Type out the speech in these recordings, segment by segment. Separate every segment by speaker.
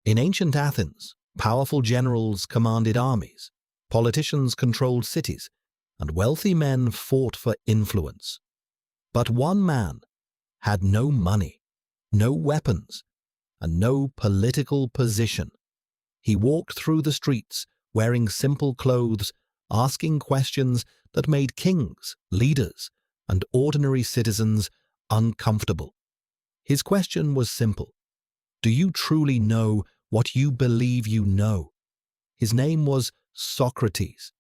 Speaker 1: In ancient Athens, powerful generals commanded armies, politicians controlled cities, and wealthy men fought for influence. But one man had no money, no weapons, and no political position. He walked through the streets wearing simple clothes, asking questions that made kings, leaders, and ordinary citizens uncomfortable. His question was simple. Do you truly know what you believe you know? His name was Socrates.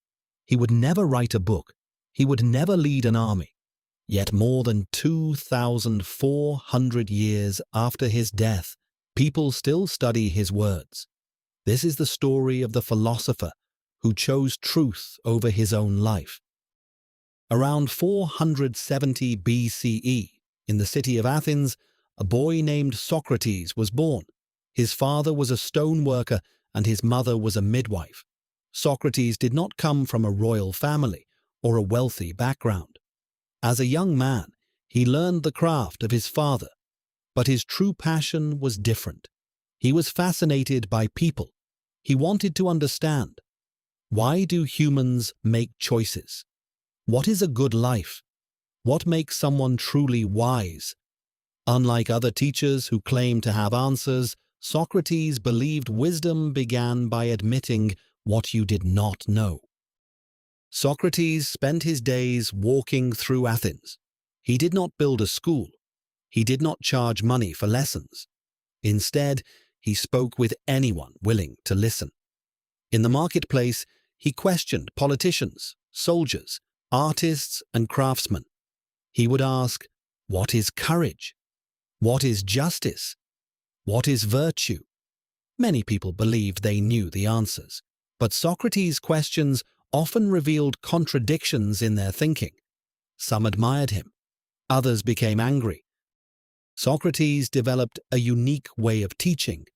Speaker 1: He would never write a book. He would never lead an army. Yet more than 2,400 years after his death, people still study his words. This is the story of the philosopher who chose truth over his own life. Around 470 BCE, in the city of Athens, a boy named Socrates was born. His father was a stoneworker and his mother was a midwife. Socrates did not come from a royal family or a wealthy background. As a young man, he learned the craft of his father, but his true passion was different. He was fascinated by people. He wanted to understand. Why do humans make choices? What is a good life? What makes someone truly wise? Unlike other teachers who claim to have answers, Socrates believed wisdom began by admitting what you did not know. Socrates spent his days walking through Athens. He did not build a school. He did not charge money for lessons. Instead, he spoke with anyone willing to listen. In the marketplace, he questioned politicians, soldiers, artists, and craftsmen. He would ask, what is courage? What is justice? What is virtue? Many people believed they knew the answers, but Socrates' questions often revealed contradictions in their thinking. Some admired him. Others became angry. Socrates developed a unique way of teaching.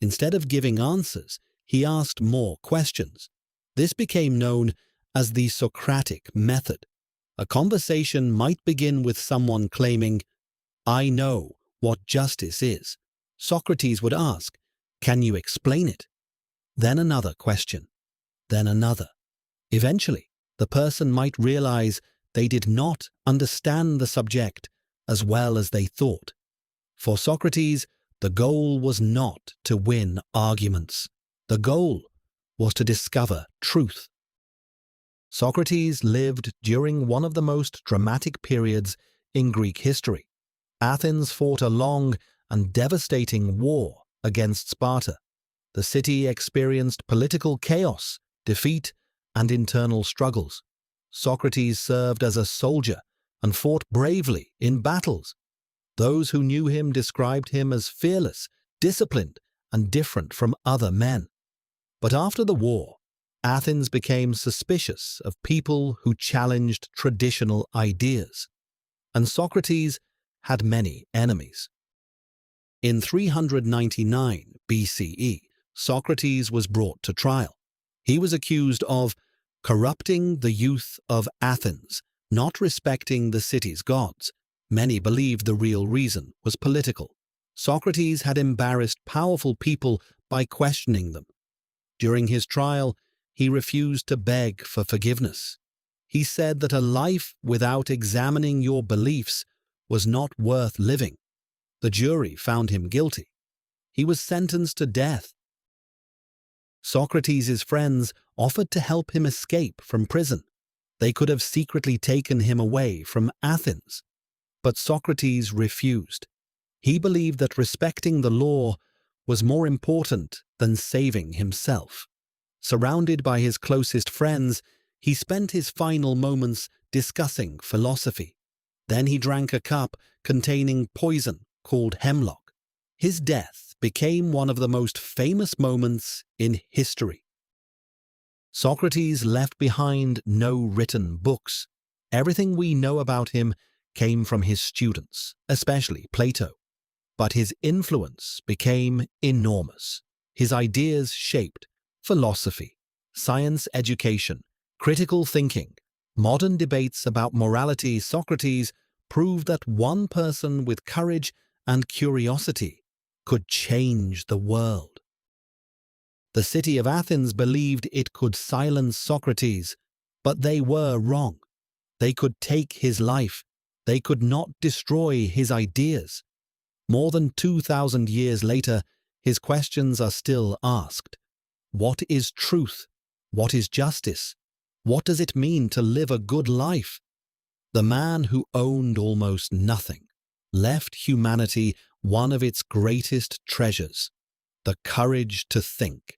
Speaker 1: Instead of giving answers, he asked more questions. This became known as the Socratic method. A conversation might begin with someone claiming, "I know what justice is." Socrates would ask, "Can you explain it?" Then another question. Then another. Eventually, the person might realize they did not understand the subject as well as they thought. For Socrates, the goal was not to win arguments. The goal was to discover truth. Socrates lived during one of the most dramatic periods in Greek history. Athens fought a long and devastating war against Sparta. The city experienced political chaos, defeat, and internal struggles. Socrates served as a soldier and fought bravely in battles. Those who knew him described him as fearless, disciplined, and different from other men. But after the war, Athens became suspicious of people who challenged traditional ideas, and Socrates had many enemies. In 399 BCE, Socrates was brought to trial. He was accused of corrupting the youth of Athens, not respecting the city's gods. Many believed the real reason was political. Socrates had embarrassed powerful people by questioning them. During his trial, he refused to beg for forgiveness. He said that a life without examining your beliefs was not worth living. The jury found him guilty. He was sentenced to death. Socrates' friends offered to help him escape from prison. They could have secretly taken him away from Athens. But Socrates refused. He believed that respecting the law was more important than saving himself. Surrounded by his closest friends, he spent his final moments discussing philosophy. Then he drank a cup containing poison called hemlock. His death became one of the most famous moments in history. Socrates left behind no written books. Everything we know about him came from his students, especially Plato. But his influence became enormous. His ideas shaped philosophy, science education, critical thinking, modern debates about morality. Socrates proved that one person with courage and curiosity could change the world. The city of Athens believed it could silence Socrates, but they were wrong. They could take his life. They could not destroy his ideas. More than 2,000 years later, his questions are still asked. What is truth? What is justice? What does it mean to live a good life? The man who owned almost nothing left humanity one of its greatest treasures, the courage to think.